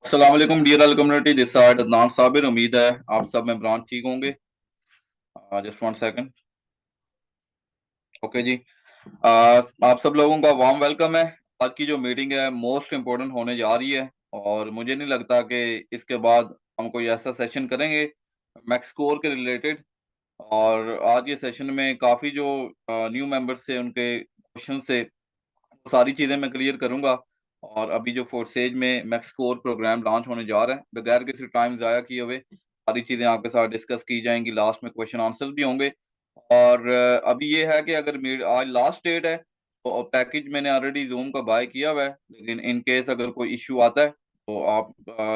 अस्सलाम वालेकुम dear all community, this side Adnan Sabir. उम्मीद है आप सब मेंबरान ठीक होंगे। Just one second. ओके जी। आ, आप सब लोगों का वार्म वेलकम है। आज की जो मीटिंग है मोस्ट इम्पोर्टेंट होने जा रही है और मुझे नहीं लगता कि इसके बाद हम कोई ऐसा सेशन करेंगे मैक्स स्कोर के रिलेटेड। और आज के सेशन में काफ़ी जो न्यू मेंबर्स थे उनके क्वेश्चन से सारी चीज़ें मैं क्लियर करूंगा। और अभी जो फोर्सेज में मैक्स कोर प्रोग्राम लॉन्च होने जा रहा है, बगैर किसी टाइम ज़ाया किए हुए सारी चीज़ें आपके साथ डिस्कस की जाएंगी। लास्ट में क्वेश्चन आंसर भी होंगे। और अभी ये है कि अगर आज लास्ट डेट है तो पैकेज मैंने ऑलरेडी जूम का बाय किया हुआ है, लेकिन इन केस अगर कोई इश्यू आता है तो आप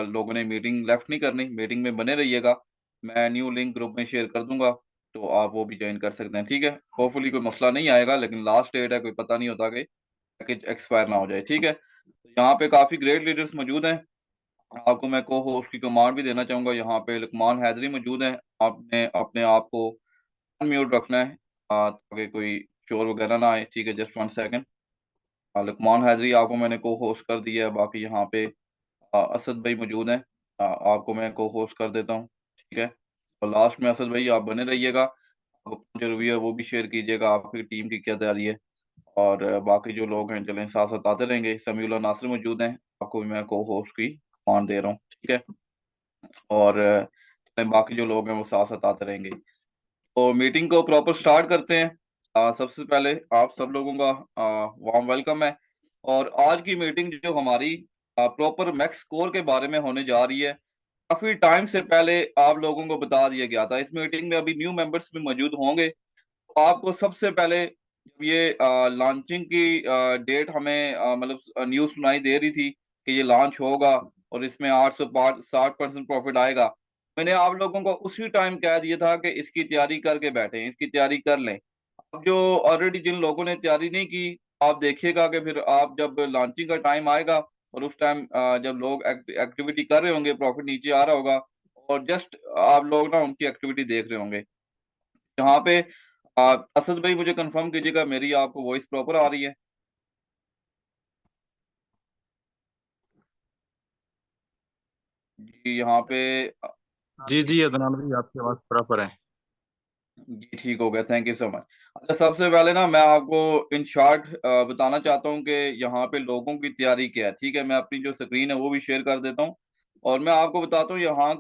लोगों ने मीटिंग लेफ्ट नहीं करनी, मीटिंग में बने रहिएगा। मैं न्यू लिंक ग्रुप में शेयर कर दूंगा तो आप वो भी ज्वाइन कर सकते हैं। ठीक है, होपफुली कोई मसला नहीं आएगा, लेकिन लास्ट डेट है, कोई पता नहीं होता कि पैकेज एक्सपायर ना हो जाए। ठीक है, तो यहाँ पे काफी ग्रेट लीडर्स मौजूद हैं। आपको मैं को होस्ट की कमांड भी देना चाहूंगा। यहाँ पे लुकमान हैदरी मौजूद हैं। आपने अपने आप को अनम्यूट रखना है ताकि कोई शोर वगैरह ना आए। ठीक है, just one second. Luqman Haidri आपको मैंने को होस्ट कर दिया है। बाकी यहाँ पे असद भाई मौजूद हैं। आपको मैं को होस्ट कर देता हूँ। ठीक है, तो लास्ट में असद भाई आप बने रहिएगा। जो रिव्यू है वो भी शेयर कीजिएगा, आपकी टीम की क्या तैयारी है। और बाकी जो लोग हैं चलें साथ साथ आते रहेंगे। समीउल्लाह नासिर मौजूद हैं, आपको भी मैं को होस्ट की कमांड दे रहा हूँ। ठीक है, और चलें बाकी जो लोग हैं वो साथ साथ आते रहेंगे। तो मीटिंग को प्रॉपर स्टार्ट करते हैं। सबसे पहले आप सब लोगों का वार्म वेलकम है। और आज की मीटिंग जो हमारी प्रॉपर मैक्स स्कोर के बारे में होने जा रही है। काफी टाइम से पहले आप लोगों को बता दिया गया था। इस मीटिंग में अभी न्यू मेंबर्स भी मौजूद होंगे। आपको सबसे पहले जब ये लॉन्चिंग की डेट हमें मतलब न्यूज़ सुनाई दे रही थी कि ये लॉन्च होगा और इसमें 860% प्रॉफिट आएगा, मैंने आप लोगों को उसी टाइम कह दिया था कि इसकी तैयारी करके बैठे, इसकी तैयारी कर लें। अब जो ऑलरेडी जिन लोगों ने तैयारी नहीं की, आप देखिएगा कि फिर आप जब लॉन्चिंग का टाइम आएगा और उस टाइम जब लोग एक्टिविटी कर रहे होंगे, प्रॉफिट नीचे आ रहा होगा और जस्ट आप लोग ना उनकी एक्टिविटी देख रहे होंगे। यहाँ पे असद भाई मुझे कंफर्म कीजिएगा मेरी आपको वॉइस प्रॉपर आ रही है। जी यहाँ पे जी जी अदनान भाई, आपकी आवाज बराबर है। जी ठीक हो गया, थैंक यू सो मच। अच्छा, सबसे पहले ना मैं आपको इन शॉर्ट बताना चाहता हूँ कि यहाँ पे लोगों की तैयारी क्या है। ठीक है, मैं अपनी जो स्क्रीन है वो भी शेयर कर देता हूँ और मैं आपको बताता हूँ यहाँ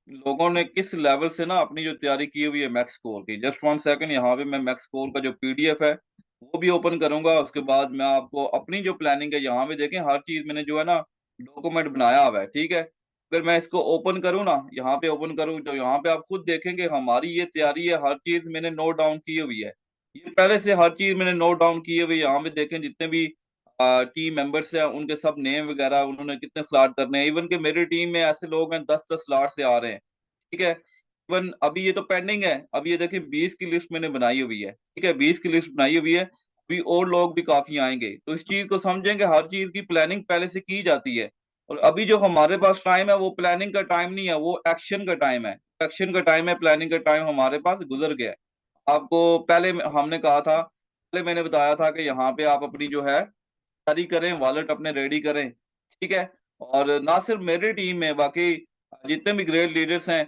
लोगों ने किस लेवल से ना अपनी जो तैयारी की हुई है मैक्स स्कोर की। जस्ट वन सेकंड, यहाँ पे मैं मैक्स स्कोर का जो पीडीएफ है वो भी ओपन करूंगा। उसके बाद मैं आपको अपनी जो प्लानिंग है, यहाँ पे देखें हर चीज मैंने जो है ना डॉक्यूमेंट बनाया हुआ है। ठीक है, अगर मैं इसको ओपन करूँ ना, यहाँ पे ओपन करूँ तो यहाँ पे आप खुद देखेंगे हमारी ये तैयारी है, हर चीज मैंने नोट डाउन की हुई है। ये पहले से हर चीज मैंने नोट डाउन की हुई है। यहाँ पे देखें जितने भी टीम मेंबर्स हैं उनके सब नेम वगैरह, उन्होंने कितने स्लॉट करने हैं। इवन के मेरी टीम में ऐसे लोग हैं 10-10 स्लॉट से आ रहे हैं। ठीक है, इवन अभी ये तो पेंडिंग है। अभी ये देखिए 20 की लिस्ट मैंने बनाई हुई है। ठीक है, 20 की लिस्ट बनाई हुई है। अभी और लोग भी काफी आएंगे, तो इस चीज को समझेंगे, हर चीज की प्लानिंग पहले से की जाती है। और अभी जो हमारे पास टाइम है वो प्लानिंग का टाइम नहीं है, वो एक्शन का टाइम है। एक्शन का टाइम है, प्लानिंग का टाइम हमारे पास गुजर गया है। आपको पहले हमने कहा था, पहले मैंने बताया था कि यहाँ पे आप अपनी जो है तैयारी करें, वॉलेट अपने रेडी करें। ठीक है, और ना सिर्फ मेरी टीम में, बाकी जितने भी ग्रेट लीडर्स हैं,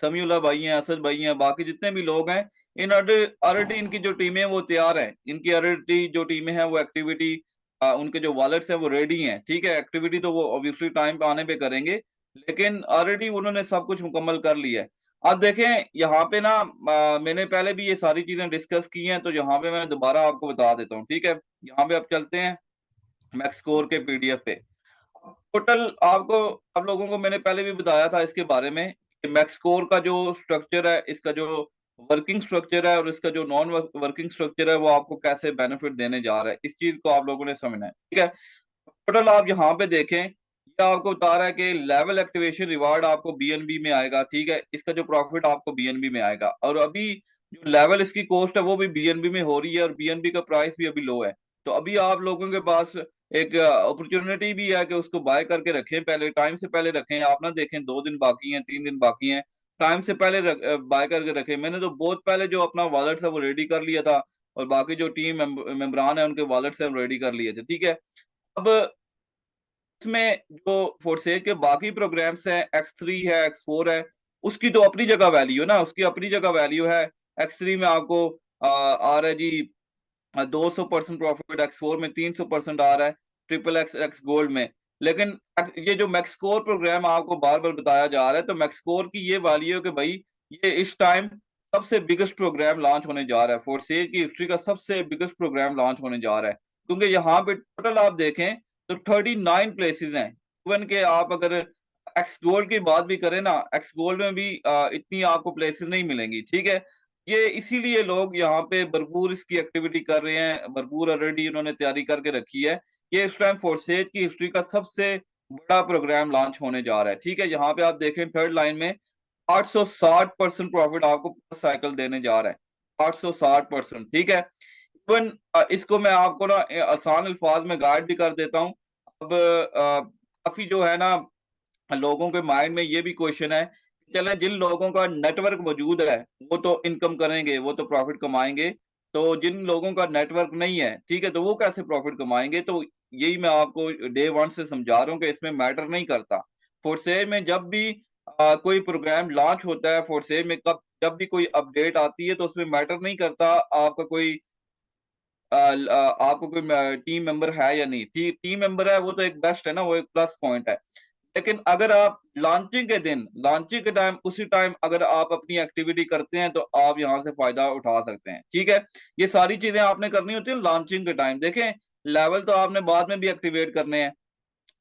समीउल्लाह भाई हैं, असद भाई हैं, बाकी जितने भी लोग हैं, इन ऑलरेडी इनकी जो टीमें हैं वो तैयार हैं। इनकी ऑलरेडी जो टीमें हैं वो एक्टिविटी, उनके जो वॉलेट्स हैं वो रेडी हैं। ठीक है, एक्टिविटी तो वो ऑब्वियसली टाइम पे आने पे करेंगे, लेकिन ऑलरेडी उन्होंने सब कुछ मुकम्मल कर लिया है। अब देखें यहाँ पे ना मैंने पहले भी ये सारी चीजें डिस्कस की हैं, तो यहाँ पे मैं दोबारा आपको बता देता हूँ। ठीक है, यहाँ पे आप चलते हैं मैक्स स्कोर के पीडीएफ पे। टोटल आपको, आप लोगों को मैंने पहले भी बताया था इसके बारे में कि मैक्स स्कोर का जो स्ट्रक्चर है, इसका जो वर्किंग स्ट्रक्चर है और इसका जो नॉन वर्किंग स्ट्रक्चर है, वो आपको कैसे बेनिफिट देने जा रहा है, इस चीज को आप लोगों ने समझना है। ठीक है, टोटल आप यहाँ पे देखें, ये आपको बता रहा है कि लेवल एक्टिवेशन रिवार्ड आपको बीएनबी में आएगा। ठीक है, इसका जो प्रॉफिट आपको बीएनबी में आएगा, और अभी जो लेवल इसकी कॉस्ट है वो भी बीएनबी में हो रही है और बीएनबी का प्राइस भी अभी लो है। तो अभी आप लोगों के पास एक अपॉर्चुनिटी भी है कि उसको बाय करके रखें, पहले टाइम से पहले रखें। आप ना देखें 2 दिन बाकी हैं, 3 दिन बाकी हैं, टाइम से पहले बाय करके रखें। मैंने तो बहुत पहले जो अपना वॉलेट है वो रेडी कर लिया था और बाकी जो टीम मेंबरान है उनके वॉलेट्स हैं रेडी कर लिए थे। ठीक है, अब इसमें जो फोर्सेज के बाकी प्रोग्राम्स हैं, X3 है, X4 है, उसकी तो अपनी जगह वैल्यू है ना, उसकी अपनी जगह वैल्यू है। X3 में आपको आ रहा है जी 200% प्रॉफिट, X4 में 300% आ रहा है, ट्रिपल एक्स गोल्ड में। लेकिन ये जो मैक्सकोर प्रोग्राम आपको बार बार बताया जा रहा है, तो मैक्सकोर की ये वैल्यू है कि भाई ये इस टाइम सबसे बिगेस्ट प्रोग्राम लॉन्च होने जा रहा है, फोर्सेज की हिस्ट्री का सबसे बिगेस्ट प्रोग्राम लॉन्च होने जा रहा है। क्योंकि यहाँ पे टोटल आप देखें तो 39 प्लेसेस हैं। इवन के आप अगर एक्स गोल्ड की बात भी करें ना, एक्स गोल्ड में भी इतनी आपको प्लेसेस नहीं मिलेंगी, ठीक है। ये इसीलिए लोग यहाँ पे भरपूर इसकी एक्टिविटी कर रहे हैं, भरपूर ऑलरेडी इन्होंने तैयारी करके रखी है। ये इस टाइम फोर्सेज की हिस्ट्री का सबसे बड़ा प्रोग्राम लॉन्च होने जा रहा है, ठीक है। यहाँ पे आप देखें थर्ड लाइन में 860% प्रॉफिट आपको साइकिल देने जा रहा है, 860%, ठीक है। इवन इसको मैं आपको ना आसान अल्फाज में गाइड भी कर देता हूँ। अब काफी जो है ना लोगों के माइंड में ये भी क्वेश्चन है, चले जिन लोगों का नेटवर्क मौजूद है वो तो इनकम करेंगे, वो तो प्रॉफिट कमाएंगे, तो जिन लोगों का नेटवर्क नहीं है, ठीक है, तो वो कैसे प्रॉफिट कमाएंगे? तो यही मैं आपको डे वन से समझा रहा हूँ कि इसमें मैटर नहीं करता। फोर्सेज में जब भी कोई प्रोग्राम लॉन्च होता है, फोर्सेज में कब जब भी कोई अपडेट आती है, तो उसमें मैटर नहीं करता आपका कोई आपको कोई टीम मेंबर है या नहीं। टीम मेंबर है वो तो एक बेस्ट है ना, वो एक प्लस पॉइंट है। लेकिन अगर आप लॉन्चिंग के दिन, लॉन्चिंग के टाइम, उसी टाइम अगर आप अपनी एक्टिविटी करते हैं तो आप यहाँ से फायदा उठा सकते हैं, ठीक है। ये सारी चीजें आपने करनी होती है लॉन्चिंग के टाइम। देखें लेवल तो आपने बाद में भी एक्टिवेट करने हैं।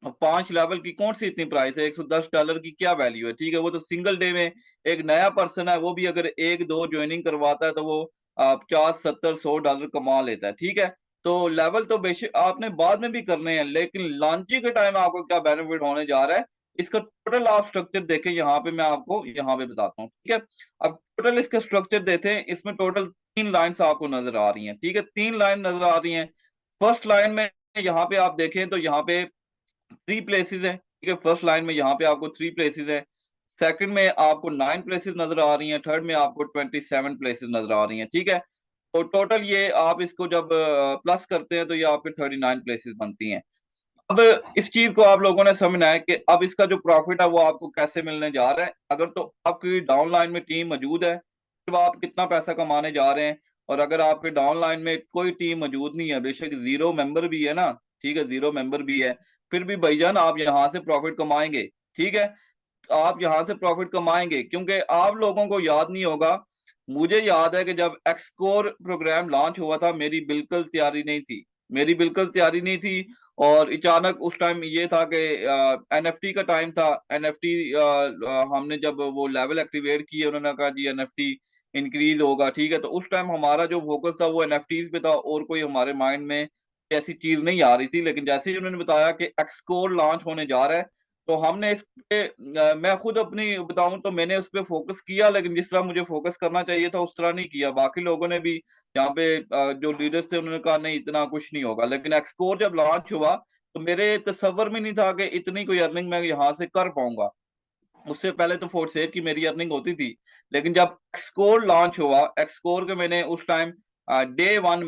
अब 5 लेवल की कौन सी इतनी प्राइस है, $110 की क्या वैल्यू है, ठीक है। वो तो सिंगल डे में एक नया पर्सन है, वो भी अगर एक दो ज्वाइनिंग करवाता है तो वो 50 70 100 डॉलर कमा लेता है, ठीक है। तो लेवल तो बेशक आपने बाद में भी करने हैं, लेकिन लॉन्चिंग के टाइम आपको क्या बेनिफिट होने जा रहा है, इसका टोटल आप स्ट्रक्चर देखें। यहाँ पे मैं आपको यहाँ पे बताता हूँ, ठीक है। अब टोटल इसका स्ट्रक्चर देते हैं, इसमें टोटल 3 लाइन्स आपको नजर आ रही हैं, ठीक है। 3 लाइन नजर आ रही हैं। फर्स्ट लाइन में यहाँ पे आप देखें तो यहाँ पे 3 प्लेसेस है, ठीक है। फर्स्ट लाइन में यहाँ पे आपको 3 प्लेसेस है। सेकंड में आपको 9 प्लेसेस नजर आ रही हैं। थर्ड में आपको 27 प्लेसेस नजर आ रही हैं, ठीक है। तो टोटल ये आप इसको जब प्लस करते हैं तो ये आपके 39 प्लेसेस बनती हैं। अब इस चीज को आप लोगों ने समझना है कि अब इसका जो प्रॉफिट है वो आपको कैसे मिलने जा रहा है। अगर तो आपकी डाउन लाइन में टीम मौजूद है तो आप कितना पैसा कमाने जा रहे हैं, और अगर आपके डाउन लाइन में कोई टीम मौजूद नहीं है, बेशक जीरो मेंबर भी है ना, ठीक है, जीरो मेंबर भी है, फिर भी भाईजान आप यहाँ से प्रॉफिट कमाएंगे, ठीक है। आप यहाँ से प्रॉफिट कमाएंगे क्योंकि आप लोगों को याद नहीं होगा, मुझे याद है कि जब एक्सकोर प्रोग्राम लॉन्च हुआ था मेरी बिल्कुल तैयारी नहीं थी, मेरी बिल्कुल तैयारी नहीं थी। और अचानक उस टाइम ये था कि एनएफटी का टाइम था। एनएफटी हमने जब वो लेवल एक्टिवेट किए, उन्होंने कहा जी एनएफटी इंक्रीज होगा, ठीक है। तो उस टाइम हमारा जो फोकस था वो एनएफटीज पे था, और कोई हमारे माइंड में ऐसी चीज नहीं आ रही थी। लेकिन जैसे ही उन्होंने बताया कि एक्सकोर लॉन्च होने जा रहा है, तो हमने इस पे मैं खुद अपनी बताऊं तो मैंने उस पे फोकस किया, लेकिन जिस तरह मुझे फोकस करना चाहिए था उस तरह नहीं किया। बाकी लोगों ने भी यहाँ पे जो लीडर्स थे उन्होंने कहा नहीं इतना कुछ नहीं होगा। लेकिन एक्सकोर जब लॉन्च हुआ तो मेरे तसव्वुर में नहीं था कि इतनी कोई अर्निंग मैं यहाँ से कर पाऊंगा। उससे पहले तो फोर्सेज की मेरी अर्निंग होती थी, लेकिन जब एक्सकोर लॉन्च हुआ, एक्सकोर के मैंने उस टाइम डे वन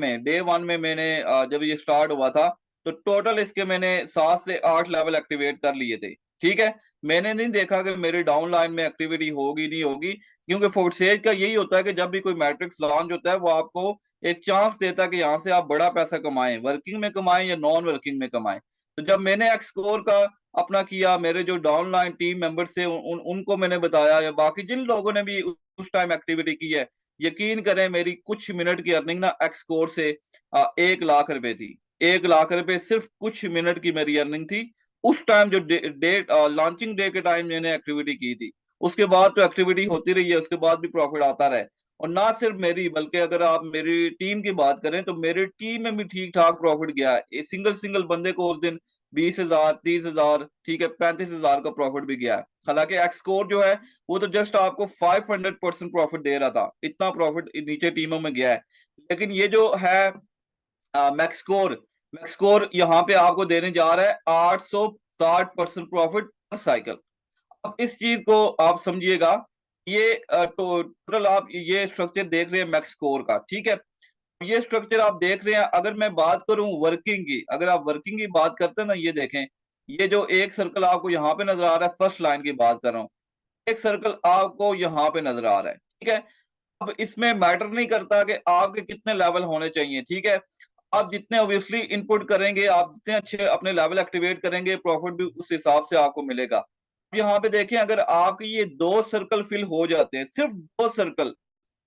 में मैंने जब ये स्टार्ट हुआ था तो टोटल इसके मैंने 7 से 8 लेवल एक्टिवेट कर लिए थे, ठीक है। मैंने नहीं देखा कि मेरी डाउन लाइन में एक्टिविटी होगी नहीं होगी, क्योंकि फोर्सेज का यही होता है कि जब भी कोई मैट्रिक्स लॉन्च होता है वो आपको एक चांस देता है कि यहाँ से आप बड़ा पैसा कमाएं, वर्किंग में कमाएं या नॉन वर्किंग में कमाएं। तो जब मैंने एक्सकोर का अपना किया, मेरे जो डाउनलाइन टीम मेंबर्स थे उनको मैंने बताया, या बाकी जिन लोगों ने भी उस टाइम एक्टिविटी की है, यकीन करें मेरी कुछ मिनट की अर्निंग ना एक्सकोर से 1 लाख रुपए थी। 1 लाख रुपए सिर्फ कुछ मिनट की मेरी अर्निंग थी उस टाइम, जो डेट लॉन्चिंग डे के टाइम मैंने एक्टिविटी की थी। उसके बाद तो एक्टिविटी होती रही है, उसके बाद भी प्रॉफिट आता रहे। और ना सिर्फ मेरी, बल्कि अगर आप मेरी टीम की बात करें तो मेरी टीम में भी ठीक ठाक प्रॉफिट गया है। सिंगल सिंगल बंदे को उस दिन 20,000 30,000, ठीक है, 35,000 का प्रॉफिट भी गया है। हालांकि एक्सकोर जो है वो तो जस्ट आपको 500% प्रॉफिट दे रहा था, इतना प्रॉफिट नीचे टीमों में गया है। लेकिन ये जो है मैक्सकोर, मैक्सकोर यहाँ पे आपको देने जा रहा है 860% प्रॉफिट पर साइकिल। अब इस चीज को आप समझिएगा, ये टोटल आप ये स्ट्रक्चर देख रहे हैं मैक्सकोर का, ठीक है। ये स्ट्रक्चर आप देख रहे हैं। अगर मैं बात करूं वर्किंग की, अगर आप वर्किंग की बात करते हैं ना, ये देखें ये जो एक सर्कल आपको यहाँ पे नजर आ रहा है, फर्स्ट लाइन की बात कर रहा हूँ, एक सर्कल आपको यहाँ पे नजर आ रहा है, ठीक है। अब इसमें मैटर नहीं करता कि आपके कितने लेवल होने चाहिए, ठीक है। आप जितने ऑब्वियसली इनपुट करेंगे, आप जितने अच्छे अपने लेवल एक्टिवेट करेंगे, प्रॉफिट भी उस हिसाब से आपको मिलेगा। यहाँ पे देखें, अगर आपके ये 2 सर्कल फिल हो जाते हैं, सिर्फ 2 सर्कल,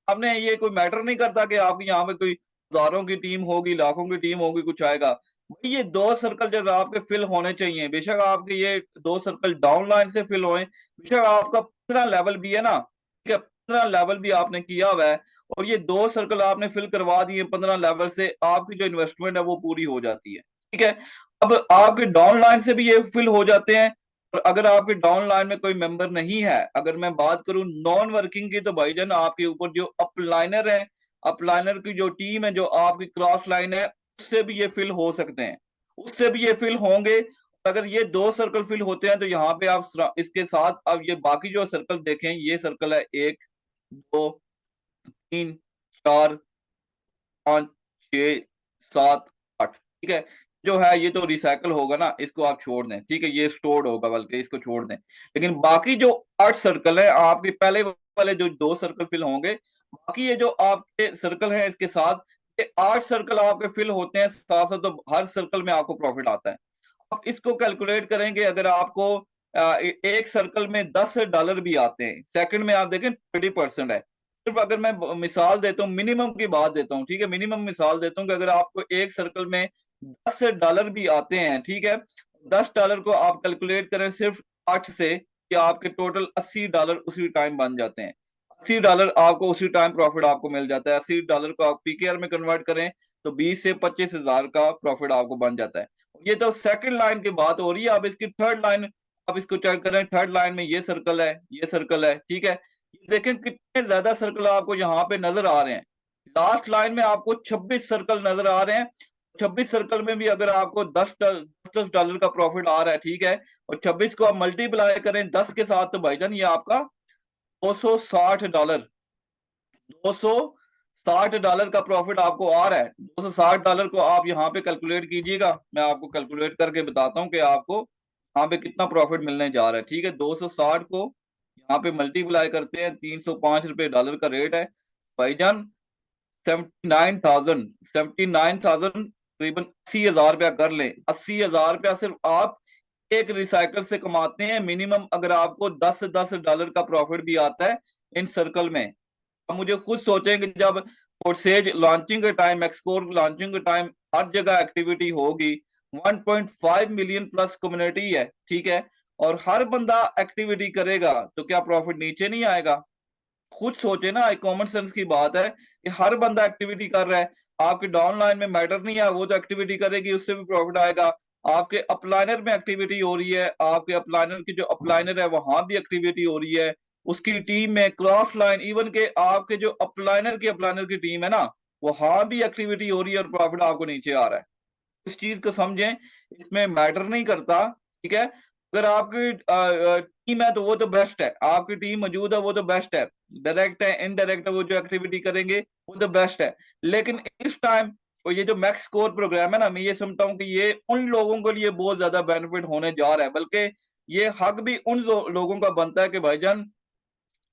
आपने ये कोई मैटर नहीं करता कि आपकी यहाँ पे कोई हजारों की टीम होगी, लाखों की टीम होगी, कुछ आएगा। भाई ये 2 सर्कल जब आपके फिल होने चाहिए, बेशक आपके ये 2 सर्कल डाउन लाइन से फिल होए, बेशक आपका 15 लेवल भी है ना, ठीक है, 15 लेवल भी आपने किया हुआ है, और ये 2 सर्कल आपने फिल करवा दिए 15 लेवल से, आपकी जो इन्वेस्टमेंट है वो पूरी हो जाती है, ठीक है। अब आपके डाउन लाइन से भी ये फिल हो जाते हैं। और अगर आपके डाउन लाइन में कोई मेंबर नहीं है, अगर मैं बात करूं नॉन वर्किंग की, तो भाईजान आपके ऊपर जो अपलाइनर है, अपलाइनर की जो टीम है, जो आपकी क्रॉस लाइन है, उससे भी ये फिल हो सकते हैं, उससे भी ये फिल होंगे। अगर ये 2 सर्कल फिल होते हैं तो यहाँ पे आप इसके साथ अब ये बाकी जो सर्कल देखें, ये सर्कल है 1 2 3 4 5 6 7 8, ठीक है। जो है ये तो रिसाइकल होगा ना, इसको आप छोड़ दें, ठीक है, ये स्टोर्ड होगा, बल्कि इसको छोड़ दें। लेकिन बाकी जो 8 सर्कल है, आपके पहले वाले जो 2 सर्कल फिल होंगे, बाकी ये जो आपके सर्कल है इसके साथ, ये 8 सर्कल आपके फिल होते हैं साथ साथ, तो हर सर्कल में आपको प्रॉफिट आता है। आप इसको कैलकुलेट करेंगे, अगर आपको एक सर्कल में $10 भी आते हैं, सेकंड में आप देखें 30% है। सिर्फ अगर मैं मिसाल देता हूँ, मिनिमम की बात देता हूँ, ठीक है, मिनिमम मिसाल देता हूँ कि अगर आपको एक सर्कल में $10 भी आते हैं, ठीक है, $10 को आप कैलकुलेट करें सिर्फ 8 से, कि आपके टोटल $80 उसी टाइम बन जाते हैं। $80 आपको उसी टाइम प्रॉफिट आपको मिल जाता है। $80 को आप पीकेआर में कन्वर्ट करें तो 20 से 25 हजार का प्रॉफिट आपको बन जाता है। ये तो सेकंड लाइन की बात हो रही है। अब इसकी थर्ड लाइन, आप इसको चेक करें, थर्ड लाइन में ये सर्कल है, ये सर्कल है, ठीक है। देखें कितने ज्यादा सर्कल आपको यहाँ पे नजर आ रहे हैं। लास्ट लाइन में आपको 26 सर्कल नजर आ रहे हैं। 26 सर्कल में भी अगर आपको $10 का प्रॉफिट आ रहा है, ठीक है, और 26 को आप मल्टीप्लाई करें 10 के साथ, तो भाईजान ये आपका $260, $260 का प्रॉफिट आपको आ रहा है। $260 को आप यहाँ पे कैलकुलेट कीजिएगा, मैं आपको कैलकुलेट करके बताता हूँ कि आपको यहाँ पे कितना प्रॉफिट मिलने जा रहा है, ठीक है। 260 को यहाँ पे मल्टीप्लाई करते हैं, $305 डॉलर का रेट है भाईजान। 79,000 करीबन 80,000 रुपया कर लें। 80,000 रुपया सिर्फ आप एक रिसाइकल से कमाते हैं मिनिमम। अगर आपको $10 का प्रॉफिट भी आता है इन सर्कल में, अब मुझे खुद सोचेंगे, जब फोर्सेज लॉन्चिंग के टाइम, एक्सकोर लॉन्चिंग के टाइम हर जगह एक्टिविटी होगी, 1.5 मिलियन प्लस कम्युनिटी है, ठीक है, और हर बंदा एक्टिविटी करेगा, तो क्या प्रॉफिट नीचे नहीं आएगा? खुद सोचे ना, एक कॉमन सेंस की बात है कि हर बंदा एक्टिविटी कर रहा है। आपके डाउन लाइन में मैटर नहीं है, वो तो एक्टिविटी करेगी, उससे भी प्रॉफिट आएगा। आपके अपलाइनर में एक्टिविटी हो रही है, आपके अपलाइनर की जो अपलाइनर है वहां भी एक्टिविटी हो रही है, उसकी टीम में क्रॉस लाइन, इवन के आपके जो अपलाइनर की टीम है ना, वहां भी एक्टिविटी हो रही है और प्रॉफिट आपको नीचे आ रहा है। इस चीज को समझें, इसमें मैटर नहीं करता, ठीक है। अगर आपकी टीम है तो वो तो बेस्ट है, आपकी टीम मौजूद है वो तो बेस्ट है, डायरेक्ट है इनडायरेक्ट है, वो जो एक्टिविटी करेंगे वो तो बेस्ट है। लेकिन इस टाइम और ये जो मैक्स कोर प्रोग्राम है ना, मैं ये समझता हूँ कि ये उन लोगों के लिए बहुत ज्यादा बेनिफिट होने जा रहा है, बल्कि ये हक भी उन लोगों का बनता है कि भाईजान,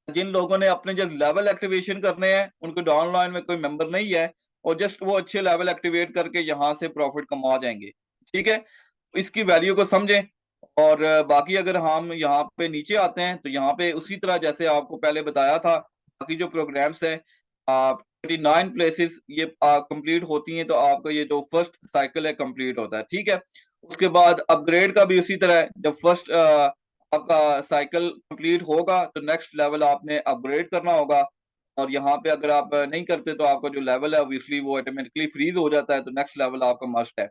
जिन लोगों ने अपने जब लेवल एक्टिवेशन करने हैं, उनको डाउनलाइन में कोई मेंबर नहीं है, और जस्ट वो अच्छे लेवल एक्टिवेट करके यहाँ से प्रॉफिट कमा जाएंगे, ठीक है। इसकी वैल्यू को समझें। और बाकी अगर हम यहाँ पे नीचे आते हैं, तो यहाँ पे उसी तरह जैसे आपको पहले बताया था, बाकी जो प्रोग्राम्स हैं, 39 प्लेसेस ये कंप्लीट होती हैं, तो आपका ये जो फर्स्ट साइकिल है कंप्लीट होता है, ठीक है। उसके बाद अपग्रेड का भी उसी तरह है, जब फर्स्ट आपका साइकिल कंप्लीट होगा तो नेक्स्ट लेवल आपने अपग्रेड करना होगा। और यहाँ पे अगर आप नहीं करते तो आपका जो लेवल है ऑब्वियसली वो ऑटोमेटिकली फ्रीज हो जाता है, तो नेक्स्ट लेवल आपका मस्ट है।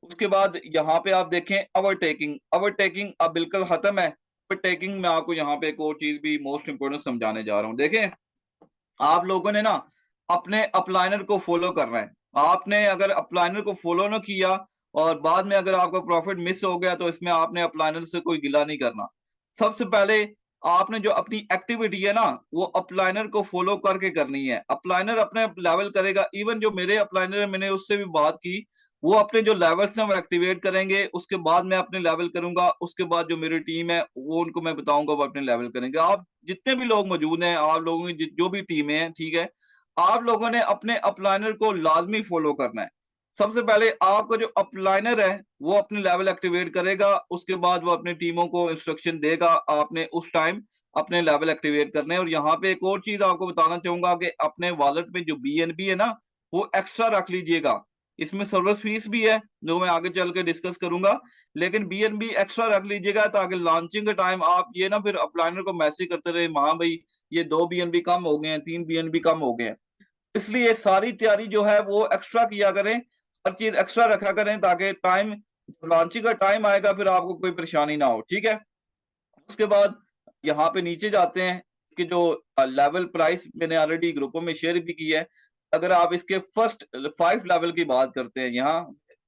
उसके बाद यहाँ पे आप देखें ओवरटेकिंग, ओवरटेकिंग अब बिल्कुल खत्म है। ओवरटेकिंग में आपको यहाँ पे एक और चीज भी मोस्ट इंपोर्टेंट समझाने जा रहा हूँ। देखें, आप लोगों ने ना अपने अपलाइनर को फॉलो करना है। आपने अगर अपलाइनर को फॉलो ना किया और बाद में अगर आपका प्रॉफिट मिस हो गया, तो इसमें आपने अपलाइनर से कोई गिला नहीं करना। सबसे पहले आपने जो अपनी एक्टिविटी है ना, वो अपलाइनर को फॉलो करके करनी है। अपलाइनर अपने लेवल करेगा। इवन जो मेरे अपलाइनर है, मैंने उससे भी बात की, वो अपने जो लेवल्स हैं वो एक्टिवेट करेंगे, उसके बाद मैं अपने लेवल करूंगा, उसके बाद जो मेरी टीम है वो उनको मैं बताऊंगा वो अपने लेवल करेंगे। आप जितने भी लोग मौजूद हैं, आप लोगों की जो भी टीमें हैं, ठीक है, आप लोगों ने अपने अपलाइनर को लाजमी फॉलो करना है। सबसे पहले आपका जो अपलाइनर है वो अपने लेवल एक्टिवेट करेगा, उसके बाद वो अपनी टीमों को इंस्ट्रक्शन देगा, आपने उस टाइम अपने लेवल एक्टिवेट करने हैं। और यहाँ पे एक और चीज आपको बताना चाहूंगा कि अपने वॉलेट में जो बीएनबी है ना, वो एक्स्ट्रा रख लीजिएगा। इसमें सर्विस फीस भी है जो मैं आगे चल के डिस्कस करूंगा, लेकिन बीएनबी एक्स्ट्रा रख लीजिएगा ताकि लॉन्चिंग के टाइम आप ये ना फिर अपलाइनर को मैसेज करते रहे, हाँ भाई ये 2 बीएनबी कम हो गए हैं, 3 बीएनबी कम हो गए हैं। इसलिए सारी तैयारी जो है वो एक्स्ट्रा किया करें, हर चीज एक्स्ट्रा रखा करें ताकि टाइम लॉन्चिंग का टाइम आएगा फिर आपको कोई परेशानी ना हो, ठीक है। उसके बाद यहाँ पे नीचे जाते हैं कि जो लेवल प्राइस मैंने ऑलरेडी ग्रुपों में शेयर भी की है। अगर आप इसके फर्स्ट 5 लेवल की बात करते हैं, यहाँ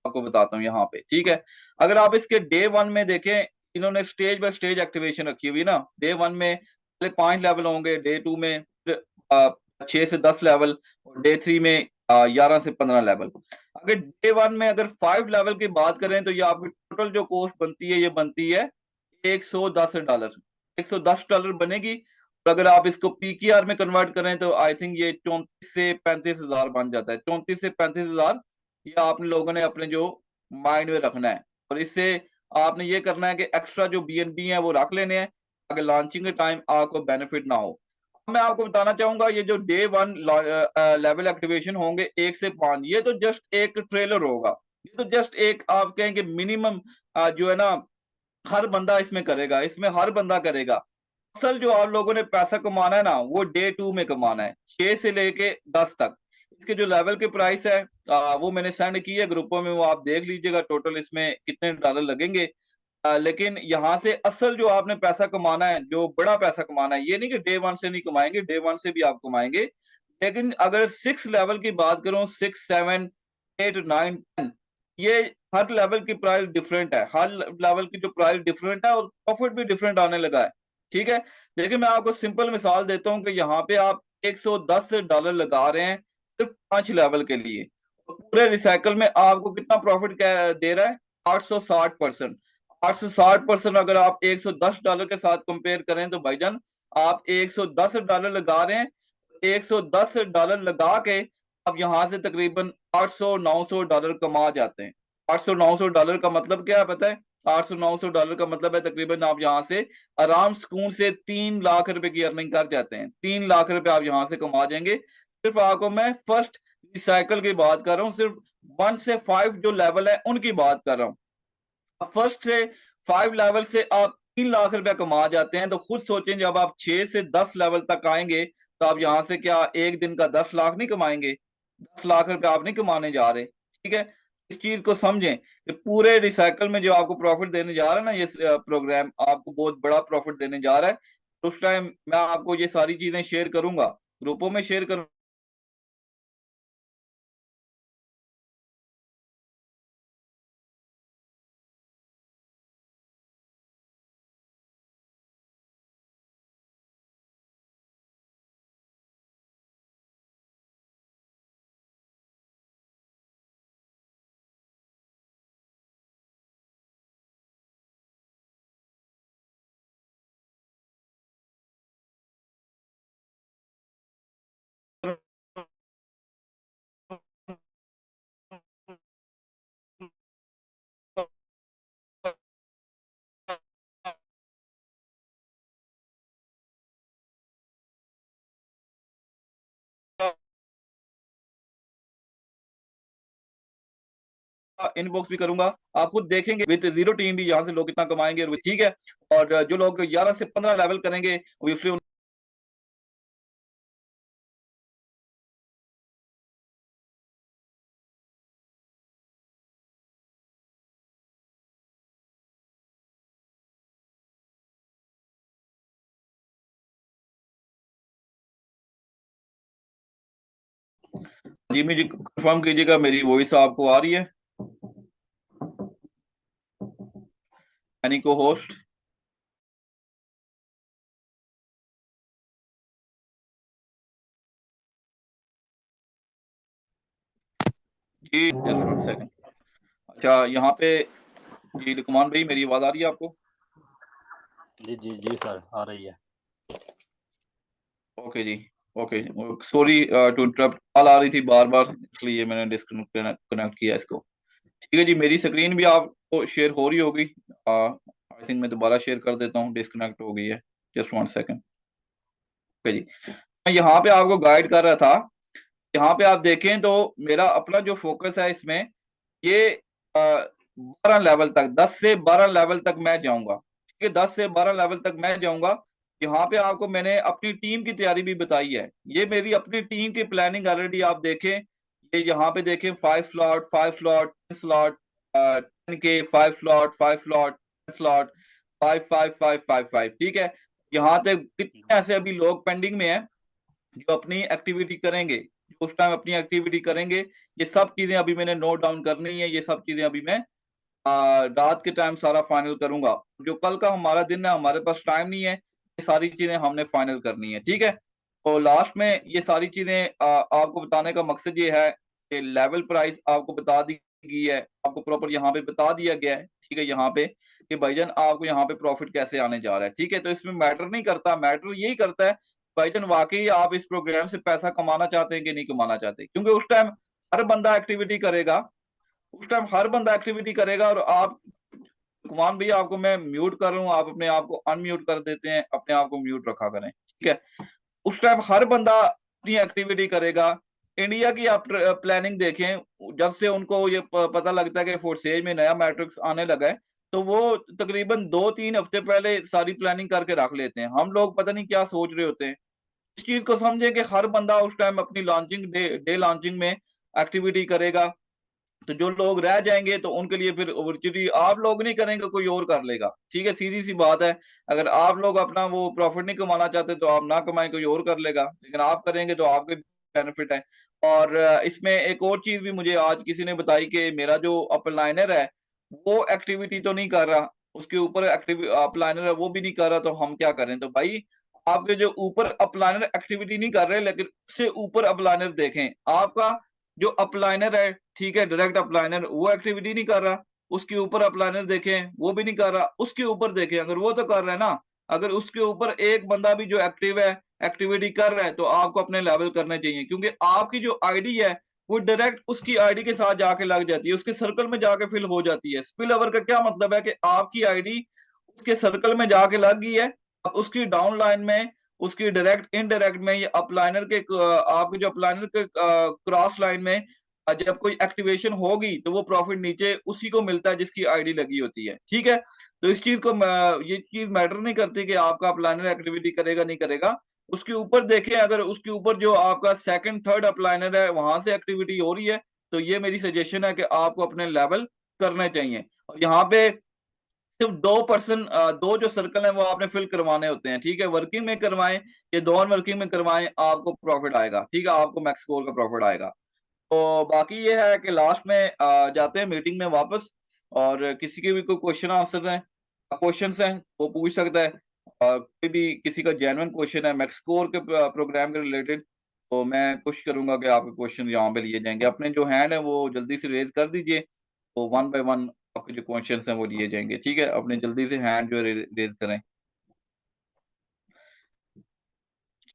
आपको बताता हूँ यहाँ पे, ठीक है। अगर आप इसके डे 1 में देखें, इन्होंने स्टेज बाय स्टेज एक्टिवेशन रखी हुई ना। डे 1 में पहले 5 लेवल होंगे, डे 2 में 6 से 10 लेवल, और डे 3 में 11 से 15 लेवल। अगर डे 1 में अगर 5 लेवल की बात करें तो ये आपकी टोटल जो कॉस्ट बनती है, ये बनती है $110। $110 बनेगी। और अगर आप इसको पीक्यूआर में कन्वर्ट करें तो आई थिंक ये 34 से 35 हजार बन जाता है। 34 से 35 हजार ये आपने लोगों ने अपने जो माइंड में रखना है। और इससे आपने ये करना है कि एक्स्ट्रा जो बीएनबी है वो रख लेने हैं, अगर लॉन्चिंग के टाइम आपको बेनिफिट ना हो। मैं आपको बताना चाहूंगा ये जो डे 1 लेवल एक्टिवेशन होंगे 1 से 5, ये तो जस्ट एक ट्रेलर होगा। ये तो जस्ट एक आप कहेंगे मिनिमम जो है ना हर बंदा इसमें करेगा, इसमें हर बंदा करेगा। असल जो आप लोगों ने पैसा कमाना है ना वो डे 2 में कमाना है, 6 से लेके 10 तक। इसके जो लेवल के प्राइस है वो मैंने सेंड की है ग्रुपों में, वो आप देख लीजिएगा टोटल इसमें कितने डॉलर लगेंगे। लेकिन यहाँ से असल जो आपने पैसा कमाना है, जो बड़ा पैसा कमाना है, ये नहीं कि डे 1 से नहीं कमाएंगे, डे 1 से भी आप कमाएंगे। लेकिन अगर 6 लेवल की बात करूं, 6, 7, 8, 9, 10, ये हर लेवल की प्राइस डिफरेंट है, हर लेवल की जो प्राइस डिफरेंट है और प्रॉफिट भी डिफरेंट आने लगा है, ठीक है। देखिए मैं आपको सिंपल मिसाल देता हूँ कि यहाँ पे आप $110 लगा रहे हैं सिर्फ 5 लेवल के लिए, तो पूरे रिसाइकल में आपको कितना प्रॉफिट दे रहा है? 860%। 860% अगर आप $110 के साथ कंपेयर करें तो भाईजान आप $110 लगा रहे हैं। $110 लगा के आप यहाँ से तकरीबन 800-900 डॉलर कमा जाते हैं। 800-900 डॉलर का मतलब क्या है पता है? 800-900 डॉलर का मतलब है तकरीबन आप यहाँ से आराम सुकून से 3 लाख रुपए की अर्निंग कर जाते हैं। 3 लाख रुपए आप यहाँ से कमा जाएंगे। सिर्फ आपको मैं फर्स्ट रिसाइकल की बात कर रहा हूँ, सिर्फ 1 से 5 जो लेवल है उनकी बात कर रहा हूँ। फर्स्ट से 5 लेवल से आप 3 लाख रुपया कमा जाते हैं, तो खुद सोचें जब आप 6 से 10 लेवल तक आएंगे तो आप यहाँ से क्या एक दिन का 10 लाख नहीं कमाएंगे? 10 लाख रुपया आप नहीं कमाने जा रहे, ठीक है। इस चीज को समझें कि पूरे रिसाइकल में जो आपको प्रॉफिट देने जा रहा है ना, ये प्रोग्राम आपको बहुत बड़ा प्रॉफिट देने जा रहा है। तो उस टाइम मैं आपको ये सारी चीजें शेयर करूंगा, ग्रुपों में शेयर करूंगा। इनबॉक्स भी करूंगा, आप खुद देखेंगे विद जीरो टीम भी यहाँ से लोग कितना कमाएंगे, और ठीक है। और जो लोग 11 से 15 लेवल करेंगे ऑब्वियसली जी मुझे कंफर्म कीजिएगा मेरी वॉइस आपको आ रही है? एनी को होस्ट? जी जस्ट 1 सेकंड। अच्छा, यहाँ पे जी लुकमान भाई, मेरी आवाज आ रही है आपको? जी जी जी सर, आ रही है। ओके जी। Okay, sorry to interrupt, call आ रही थी बार बार, इसलिए मैंने डिस्कनेक्ट कनेक्ट किया इसको। ठीक है जी, मेरी स्क्रीन भी आपको शेयर हो रही होगी। आई थिंक मैं दोबारा शेयर कर देता हूँ, डिस्कनेक्ट हो गई है। Just 1 second. ओके जी, मैं यहाँ पे आपको गाइड कर रहा था। यहाँ पे आप देखें तो मेरा अपना जो फोकस है इसमें, ये 12 लेवल तक, 10 से 12 लेवल तक मैं जाऊंगा। ठीक है, 10 से 12 लेवल तक मैं जाऊंगा। यहाँ पे आपको मैंने अपनी टीम की तैयारी भी बताई है। ये मेरी अपनी टीम की प्लानिंग ऑलरेडी आप देखें। ये यहाँ पे देखें, 5 स्लॉट, 5 स्लॉट, 10 स्लॉट, 10 के 5 स्लॉट, 5 स्लॉट, 10 स्लॉट, 5 5 5 5 5। ठीक है, यहाँ तक कितने ऐसे अभी लोग पेंडिंग में हैं जो अपनी एक्टिविटी करेंगे, जो उस टाइम अपनी एक्टिविटी करेंगे। ये सब चीजें अभी मैंने नोट डाउन करनी है। ये सब चीजें अभी मैं रात के टाइम सारा फाइनल करूंगा। जो कल का हमारा दिन है, हमारे पास टाइम नहीं है, ये सारी चीजें हमने फाइनल करनी है। ठीक है, तो लास्ट में ये सारी चीजें आपको बताने का मकसद ये है कि लेवल प्राइस आपको बता दी गई है, आपको प्रॉपर यहाँ पे बता दिया गया है। ठीक है, यहाँ पे कि भाईजान आपको यहाँ पे प्रॉफिट कैसे आने जा रहा है। ठीक है, तो इसमें मैटर नहीं करता, मैटर यही करता है भाईजान वाकई आप इस प्रोग्राम से पैसा कमाना चाहते हैं कि नहीं कमाना चाहते। क्योंकि उस टाइम हर बंदा एक्टिविटी करेगा, उस टाइम हर बंदा एक्टिविटी करेगा। और आप, कुमान भैया आपको मैं म्यूट कर रहा हूँ, आप अपने आप को अनम्यूट कर देते हैं, अपने आप को म्यूट रखा करें। ठीक है, उस टाइम हर बंदा अपनी एक्टिविटी करेगा। इंडिया की आप प्लानिंग देखें, जब से उनको ये पता लगता है कि फोर्सेज में नया मैट्रिक्स आने लगा है, तो वो तकरीबन 2-3 हफ्ते पहले सारी प्लानिंग करके रख लेते हैं। हम लोग पता नहीं क्या सोच रहे होते हैं। इस चीज को समझे कि हर बंदा उस टाइम अपनी लॉन्चिंग डे लॉन्चिंग में एक्टिविटी करेगा। तो जो लोग रह जाएंगे तो उनके लिए फिर अपॉर्चुनिटी आप लोग नहीं करेंगे, कोई और कर लेगा। ठीक है, सीधी सी बात है। अगर आप लोग अपना वो प्रॉफिट नहीं कमाना चाहते तो आप ना कमाएं, कोई और कर लेगा। लेकिन आप करेंगे तो आपके बेनिफिट है। और इसमें एक और चीज भी मुझे आज किसी ने बताई कि मेरा जो अपलाइनर है वो एक्टिविटी तो नहीं कर रहा, उसके ऊपर एक्टिव अपलाइनर है वो भी नहीं कर रहा, तो हम क्या करें? तो भाई, आपके जो ऊपर अपलाइनर एक्टिविटी नहीं कर रहे, लेकिन उससे ऊपर अपलाइनर देखें। आपका जो अपलाइनर है, ठीक है, डायरेक्ट अपलाइनर, वो एक्टिविटी नहीं कर रहा। उसके ऊपर अपलाइनर देखें, वो भी नहीं कर रहा। उसके ऊपर देखें, अगर वो तो कर रहा है ना, अगर उसके ऊपर एक बंदा भी जो एक्टिव है, एक्टिविटी कर रहा है, तो आपको अपने लेवल करने चाहिए। क्योंकि आपकी जो आईडी है वो डायरेक्ट उसकी आईडी के साथ जाके लग जाती है, उसके सर्कल में जाके फिल हो जाती है। स्पिल ओवर का क्या मतलब है कि आपकी आईडी उसके सर्कल में जाके लग गई है। अब उसकी डाउन लाइन में, उसकी डायरेक्ट इनडायरेक्ट में, ये अपलाइनर के आपके जो अपलाइनर के क्रॉस लाइन में जब कोई एक्टिवेशन होगी तो वो प्रॉफिट नीचे उसी को मिलता है जिसकी आईडी लगी होती है। ठीक है, तो इस चीज को ये चीज मैटर नहीं करती कि आपका अपलाइनर एक्टिविटी करेगा नहीं करेगा। उसके ऊपर देखें, अगर उसके ऊपर जो आपका सेकंड थर्ड अपलाइनर है वहां से एक्टिविटी हो रही है, तो ये मेरी सजेशन है कि आपको अपने लेवल करने चाहिए। और यहाँ पे सिर्फ 2%, दो जो सर्कल है वो आपने फिल करवाने होते हैं। ठीक है, वर्किंग में करवाएं या नॉन वर्किंग में करवाएं, आपको प्रॉफिट आएगा। ठीक है, आपको मैक्स स्कोर का प्रॉफिट आएगा। तो बाकी ये है कि लास्ट में जाते हैं मीटिंग में वापस। और किसी के भी कोई क्वेश्चन आंसर है, क्वेश्चन हैं, वो पूछ सकता है। कोई भी किसी का जेन्युइन क्वेश्चन है मैक्स स्कोर के प्रोग्राम के रिलेटेड, तो मैं कोशिश करूंगा कि आपके क्वेश्चन यहाँ पे लिए जाएंगे। अपने जो हैंड है वो जल्दी से रेज कर दीजिए, तो 1 बाय 1 आपके जो क्वेश्चन हैं वो लिए जाएंगे। ठीक है, अपने जल्दी से हैंड जो है रेज करें।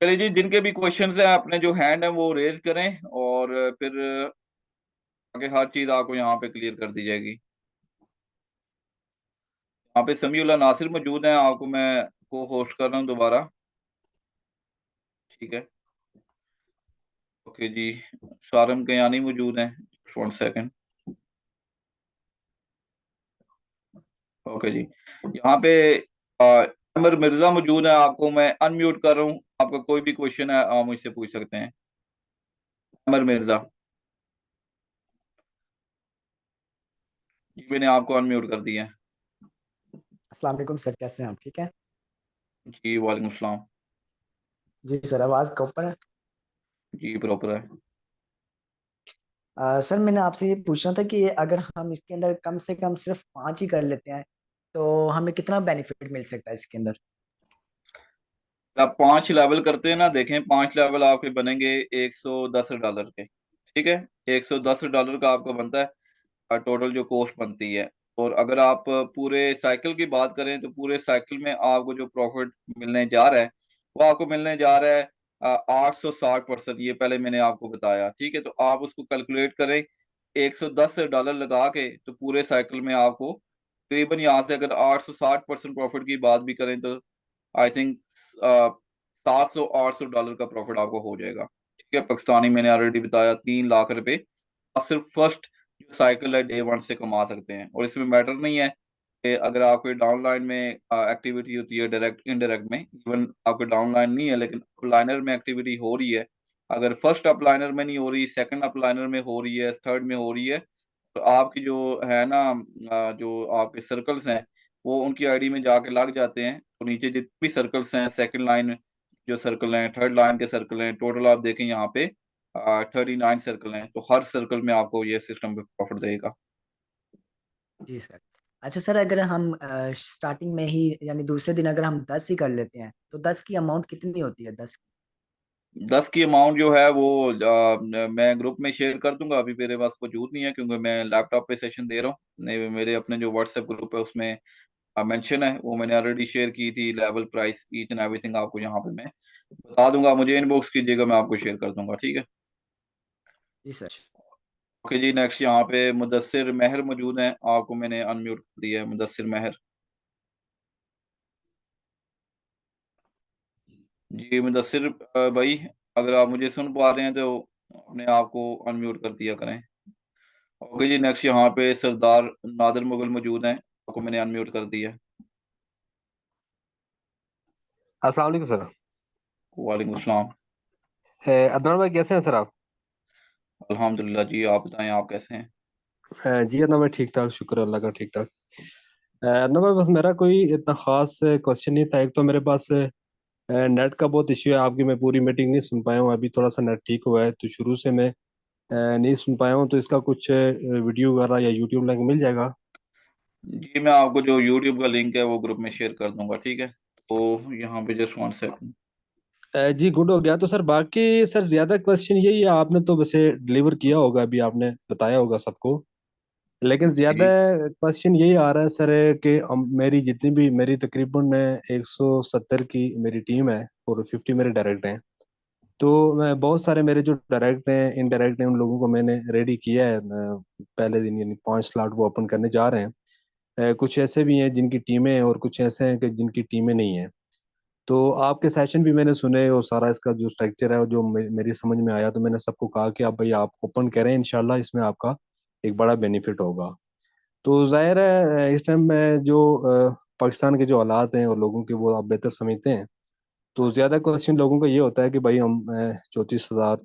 चलिए जी, जिनके भी क्वेश्चंस हैं अपने जो हैंड है वो रेज करें, और फिर आगे हर चीज आपको यहाँ पे क्लियर कर दी जाएगी। यहाँ पे समीउल्लाह नासिर मौजूद हैं, आपको मैं को होस्ट कर रहा हूँ दोबारा। ठीक है, ओके जी। सारम कयानी मौजूद हैं, 1 सेकेंड। ओके जी, यहाँ पे अमर मिर्जा मौजूद है, आपको मैं अनम्यूट कर रहा हूँ। आपका कोई भी क्वेश्चन है आप मुझसे पूछ सकते हैं। अमर मिर्जा जी, मैंने आपको अनम्यूट कर दिया है। अस्सलाम वालेकुम सर, कैसे हैं आप? ठीक है जी वालेकुम सलाम। जी सर, आवाज़ प्रॉपर है? जी प्रॉपर है। सर मैंने आपसे ये पूछना था कि अगर हम इसके अंदर कम से कम सिर्फ 5 ही कर लेते हैं तो हमें कितना बेनिफिट मिल सकता है इसके अंदर? आप 5 लेवल करते हैं ना, देखें 5 लेवल आपके बनेंगे $110 के। ठीक है, $110 का आपको बनता है। टोटल जो कॉस्ट बनती है। और अगर आप पूरे साइकिल की बात करें तो पूरे साइकिल में आपको जो प्रॉफिट मिलने जा रहा है वो आपको मिलने जा रहा है 860%। ये पहले मैंने आपको बताया, ठीक है। तो आप उसको कैलकुलेट करें, $110 लगा के, तो पूरे साइकिल में आपको तकरीबन यहाँ से अगर 860% प्रॉफिट की बात भी करें तो आई थिंक $700-800 का प्रॉफिट आपको हो जाएगा, ठीक है। पाकिस्तानी मैंने ऑलरेडी बताया, 3 लाख रुपए आप सिर्फ फर्स्ट जो साइकिल है डे वन से कमा सकते हैं। और इसमें मैटर नहीं है कि अगर आपके डाउनलाइन में एक्टिविटी होती है डायरेक्ट इनडायरेक्ट में, इवन आपके डाउनलाइन नहीं है लेकिन अपलाइनर में एक्टिविटी हो रही है, अगर फर्स्ट अपलाइनर में नहीं हो रही, सेकंड अपलाइनर में हो रही है, थर्ड में हो रही है, तो आपकी जो है ना जो आपके सर्कल्स हैं वो उनकी आईडी में जाके लग जाते हैं। तो नीचे जितनी भी सर्कल्स हैं, सेकंड लाइन जो सर्कल हैं, थर्ड लाइन के सर्कल हैं, टोटल आप देखें यहाँ पे 39 सर्कल हैं, तो हर सर्कल में आपको ये सिस्टम पे प्रॉफिट देगा। जी सर। अच्छा सर, अगर हम स्टार्टिंग में ही यानी दूसरे दिन अगर हम 10 ही कर लेते हैं तो 10 की अमाउंट कितनी होती है? 10? 10 की अमाउंट जो है वो मैं ग्रुप में शेयर कर दूंगा। अभी मेरे पास मौजूद नहीं है क्योंकि मैं लैपटॉप पे सेशन दे रहा हूँ। मेरे अपने जो व्हाट्सएप ग्रुप है उसमें मेंशन है, वो मैंने ऑलरेडी शेयर की थी। Level price each and everything आपको यहाँ पे मैं बता दूंगा, मुझे इनबॉक्स कीजिएगा, मैं आपको शेयर कर दूंगा, ठीक है। जी सर। ओके जी, नेक्स्ट यहाँ पे मुदस्सिर महर मौजूद हैं, आपको मैंने अनम्यूट कर दिया है, मुदस्सिर महर। जी मुदस्सिर भाई, अगर आप मुझे सुन पा रहे हैं तो अपने आप को अनम्यूट कर दिया करें। ओके जी, नेक्स्ट यहाँ पे सरदार नादिर मुगल मौजूद हैं, आपको मैंने अनम्यूट कर दिया है। अस्सलाम वालेकुम सर। वालेकुम अस्सलाम। अदनान भाई कैसे हैं सर आप? अल्हम्दुलिल्लाह जी, आप बताएं आप कैसे हैं। जी अदनान भाई ठीक ठाक, शुक्र अल्लाह का, ठीक ठाक। अदनान भाई बस मेरा कोई इतना खास क्वेश्चन नहीं था। एक तो मेरे पास नेट का बहुत इश्यू है, आपकी मैं पूरी मीटिंग नहीं सुन पाया हूँ। अभी थोड़ा सा नेट ठीक हुआ है तो शुरू से मैं नहीं सुन पाया हूँ। तो इसका कुछ वीडियो वगैरह या यूट्यूब लिंक मिल जाएगा? जी मैं आपको जो यूट्यूब का लिंक है वो ग्रुप में शेयर कर दूंगा, ठीक है। तो यहाँ पे जस्ट 1 सेकंड। जी गुड हो गया। तो सर बाकी सर ज्यादा क्वेश्चन यही है, आपने तो वैसे डिलीवर किया होगा, अभी आपने बताया होगा सबको। लेकिन ज्यादा जी क्वेश्चन यही आ रहा है सर कि मेरी जितनी भी मेरी तकरीबन 170 की मेरी टीम है और 50 मेरे डायरेक्ट हैं। तो मैं बहुत सारे मेरे जो डायरेक्ट हैं इनडायरेक्ट हैं उन लोगों को मैंने रेडी किया है। पहले दिन यानी 5 स्लॉट वो ओपन करने जा रहे हैं। कुछ ऐसे भी हैं जिनकी टीमें हैं और कुछ ऐसे हैं कि जिनकी टीमें नहीं हैं। तो आपके सेशन भी मैंने सुने और सारा इसका जो स्ट्रक्चर है जो मेरी समझ में आया, तो मैंने सबको कहा कि आप भाई आप ओपन करें, इंशाल्लाह इसमें आपका एक बड़ा बेनिफिट होगा। तो जाहिर है इस टाइम में जो पाकिस्तान के जो हालात हैं और लोगों के वो आप बेहतर समझते हैं। तो ज्यादा क्वेश्चन लोगों का ये होता है कि भाई हम 34,000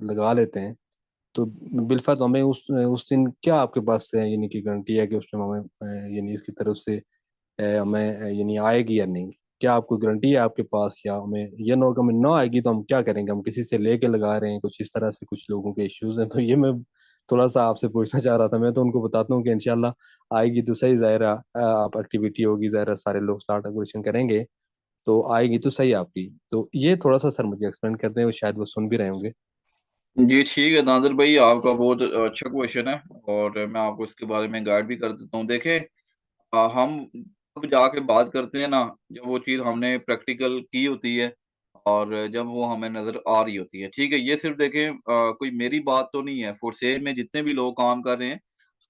लगा लेते हैं, तो बिलफर्ज हमें उस दिन क्या आपके पास यानी कि गारंटी है कि उस टाइम हमें यानी इसकी तरफ से हमें यानी आएगी या नहीं? क्या आपको गारंटी है आपके पास, या हमें ये ना हो कि हमें ना आएगी तो हम क्या करेंगे? हम किसी से लेके लगा रहे हैं कुछ इस तरह से, कुछ लोगों के इश्यूज हैं। तो ये मैं थोड़ा सा आपसे पूछना चाह रहा था। मैं तो उनको बताता हूँ कि इंशाल्लाह आएगी तो सही, ज़ाहिर है आप एक्टिविटी होगी, ज़ाहिर है सारे लोग स्टार्ट एक्टिवेशन करेंगे तो आएगी तो सही आपकी। तो ये थोड़ा सा सर मुझे एक्सप्लेन करते हैं, वो शायद वो सुन भी रहे होंगे। जी ठीक है नादिर भाई, आपका बहुत अच्छा क्वेश्चन है और मैं आपको इसके बारे में गाइड भी कर देता हूँ। देखें, हम अब जाके बात करते हैं ना, जब वो चीज़ हमने प्रैक्टिकल की होती है और जब वो हमें नज़र आ रही होती है, ठीक है। ये सिर्फ देखें, कोई मेरी बात तो नहीं है, फोरसेज में जितने भी लोग काम कर रहे हैं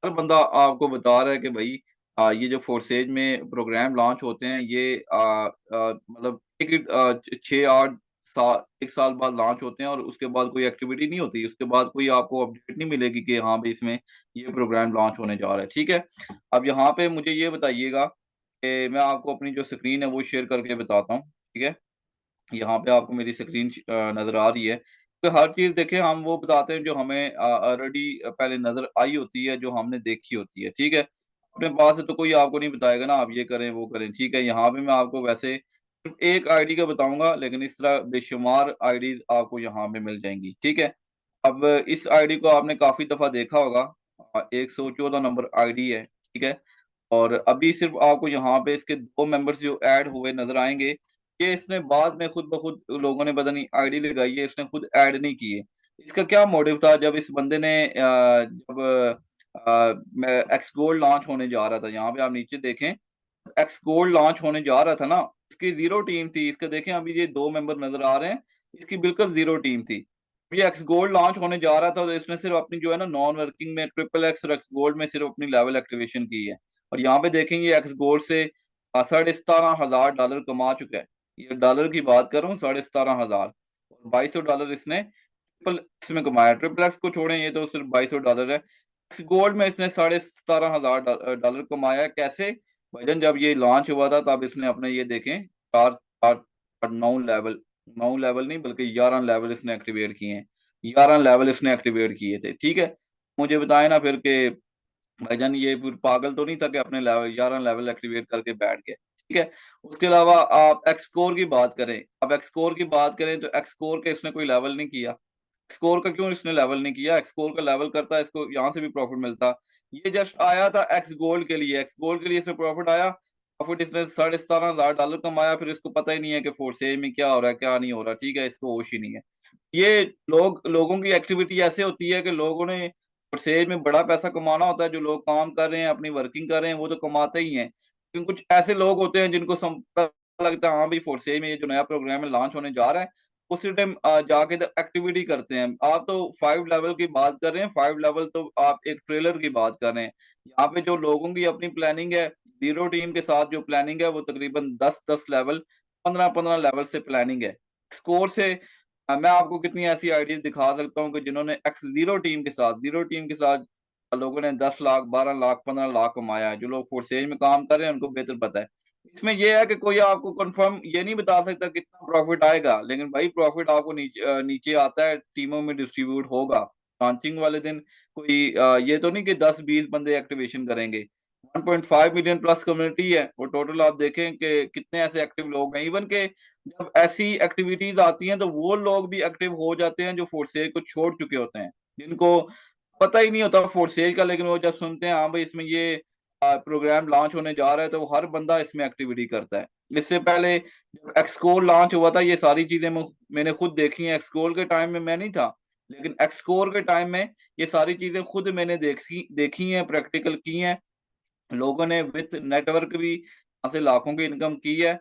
हर बंदा आपको बता रहा है कि भाई ये जो फोरसेज में प्रोग्राम लॉन्च होते हैं ये मतलब एक 6-8 साल 1 साल बाद लॉन्च होते हैं और उसके बाद कोई एक्टिविटी नहीं होती, उसके बाद कोई आपको अपडेट नहीं मिलेगी कि हाँ भाई इसमें ये प्रोग्राम लॉन्च होने जा रहा है, ठीक है। अब यहाँ पे मुझे ये बताइएगा कि मैं आपको अपनी जो स्क्रीन है वो शेयर करके बताता हूँ, ठीक है। यहाँ पे आपको मेरी स्क्रीन नज़र आ रही है। तो हर चीज़ देखें, हम वो बताते हैं जो हमें ऑलरेडी पहले नज़र आई होती है, जो हमने देखी होती है, ठीक है। अपने पास से तो कोई आपको नहीं बताएगा ना आप ये करें वो करें, ठीक है। यहाँ पे मैं आपको वैसे सिर्फ एक आईडी का बताऊंगा लेकिन इस तरह बेशुमार आईडीज आपको यहाँ पे मिल जाएंगी, ठीक है। अब इस आईडी को आपने काफ़ी दफ़ा देखा होगा, 114 नंबर आईडी है, ठीक है। और अभी सिर्फ आपको यहाँ पे इसके 2 मेंबर्स जो ऐड हुए नज़र आएँगे, ये इसने बाद में खुद ब खुद लोगों ने पता नहीं आईडी लगाई है, इसने खुद ऐड नहीं की है। इसका क्या मोटिव था, जब इस बंदे ने जब मैं एक्स गोल्ड लॉन्च होने जा रहा था, यहाँ पे आप नीचे देखें, एक्स गोल्ड लॉन्च होने जा रहा था ना, इसकी 0 टीम थी। इसके देखें अभी ये 2 मेंबर नज़र आ रहे हैं, इसकी बिल्कुल 0 टीम थी। ये एक्स गोल्ड लॉन्च होने जा रहा था, तो इसने सिर्फ़ अपनी जो है ना नॉन वर्किंग में ट्रिपल एक्स और एक्स गोल्ड में सिर्फ़ अपनी लेवल एक्टिवेशन की है। और यहाँ पे देखेंगे एक्स गोल्ड से $17,500 कमा चुका है। ये डॉलर की बात कर रहा हूँ, 17,500 और $2200 इसने ट्रिपल एक्स में कमाया। ट्रिपल एक्स को छोड़ें, ये तो सिर्फ $2200 है। एक्स गोल्ड में इसने $17,500 कमाया है। कैसे? भाईजान जब ये लॉन्च हुआ था तब इसने अपने ये देखें 4 4 9 लेवल, 9 लेवल नहीं बल्कि 11 लेवल इसने एक्टिवेट किए हैं। 11 लेवल इसने एक्टिवेट किए थे, ठीक है? मुझे बताएं ना फिर के भाईजान ये फिर पागल तो नहीं था कि अपने लेवल 11 लेवल एक्टिवेट करके बैठ गए, ठीक है? उसके अलावा आप एक्स कोर की बात करें, अब एक्स कोर की बात करें तो एक्स कोर का इसने कोई लेवल नहीं किया। स्कोर का क्यों इसने लेवल नहीं किया? एक्स स्कोर का लेवल करता, इसको यहाँ से भी प्रॉफिट मिलता। ये जस्ट आया था एक्स गोल्ड के लिए, एक्स गोल्ड के लिए इसमें प्रॉफिट आया, प्रॉफिट इसने $17,500 कमाया, फिर इसको पता ही नहीं है कि फोर्सेज में क्या हो रहा है, क्या नहीं हो रहा, ठीक है? इसको होश ही नहीं है। ये लोगों की एक्टिविटी ऐसे होती है कि लोगों ने फोर्सेज में बड़ा पैसा कमाना होता है, जो लोग काम कर रहे हैं, अपनी वर्किंग कर रहे हैं, वो तो कमाते ही हैं। लेकिन कुछ ऐसे लोग होते हैं जिनको पता लगता है हाँ भाई फोर्सेज में ये जो नया प्रोग्राम है लॉन्च होने जा रहा है, उसी टाइम जाके तो एक्टिविटी करते हैं। आप तो 5 लेवल की बात कर रहे हैं, 5 लेवल तो आप एक ट्रेलर की बात कर रहे हैं। यहाँ पे जो लोगों की अपनी प्लानिंग है, 0 टीम के साथ जो प्लानिंग है वो तकरीबन 10-10 लेवल, 15-15 लेवल से प्लानिंग है। स्कोर से मैं आपको कितनी ऐसी आइडियाज़ दिखा सकता हूँ कि जिन्होंने एक्स 0 टीम के साथ, 0 टीम के साथ लोगों ने 10 लाख, 12 लाख, 15 लाख कमाया है। जो लोग फोर्सेज में काम कर रहे हैं उनको बेहतर पता है। इसमें ये है कि कोई आपको कंफर्म ये नहीं बता सकता कितना प्रॉफिट आएगा, लेकिन भाई प्रॉफिट आपको नीचे आता है, टीमों में डिस्ट्रीब्यूट होगा। लॉन्चिंग वाले दिन कोई ये तो नहीं कि 10-20 बंदे एक्टिवेशन करेंगे। 1.5 मिलियन प्लस कम्युनिटी है और टोटल आप देखें कि कितने ऐसे एक्टिव लोग हैं। इवन के जब ऐसी एक्टिविटीज आती हैं तो वो लोग भी एक्टिव हो जाते हैं जो फोर्सेज को छोड़ चुके होते हैं, जिनको पता ही नहीं होता फोर्सेज का, लेकिन वो जब सुनते हैं हाँ भाई इसमें ये प्रोग्राम लॉन्च होने जा रहा है तो हर बंदा इसमें एक्टिविटी करता है। इससे पहले जब एक्सकोर लॉन्च हुआ था ये सारी चीजें मैंने खुद देखी हैं। एक्सकोर के टाइम में मैं नहीं था, लेकिन एक्सकोर के टाइम में ये सारी चीजें खुद मैंने देखी देखी हैं, प्रैक्टिकल की हैं। लोगों ने विथ नेटवर्क भी यहाँ से लाखों की इनकम की है,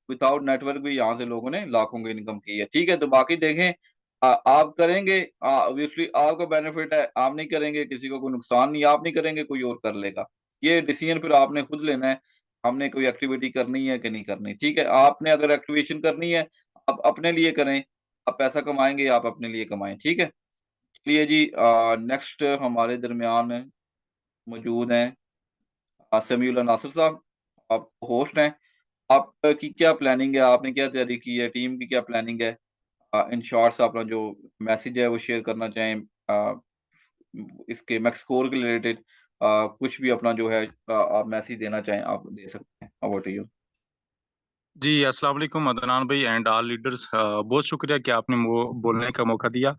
विदाउट नेटवर्क भी यहाँ से लोगों ने लाखों की इनकम की है, ठीक है? तो बाकी देखें आप करेंगे ऑब्वियसली आपका बेनिफिट है, आप नहीं करेंगे किसी को कोई नुकसान नहीं, आप नहीं करेंगे कोई और कर लेगा। ये डिसीजन फिर आपने खुद लेना है, हमने कोई एक्टिविटी करनी है कि नहीं करनी, ठीक है? आपने अगर एक्टिवेशन करनी है आप अपने लिए करें, आप पैसा कमाएंगे आप अपने लिए कमाएं, ठीक है? चलिए जी, नेक्स्ट हमारे दरमियान मौजूद हैं समीउल्लाह नासिर साहब, आप होस्ट हैं। आपकी क्या प्लानिंग है? आपने क्या तैयारी की है? टीम की क्या प्लानिंग है? इन शॉर्ट से अपना जो मैसेज है वो शेयर करना चाहें, इसके मैक्स स्कोर के रिलेटेड कुछ भी अपना जो है आप मैसेज देना चाहें आप दे सकते हैं। Over to you. जी अस्सलाम वालेकुम अदनान भाई एंड ऑल लीडर्स, बहुत शुक्रिया कि आपने वो बोलने का मौका दिया।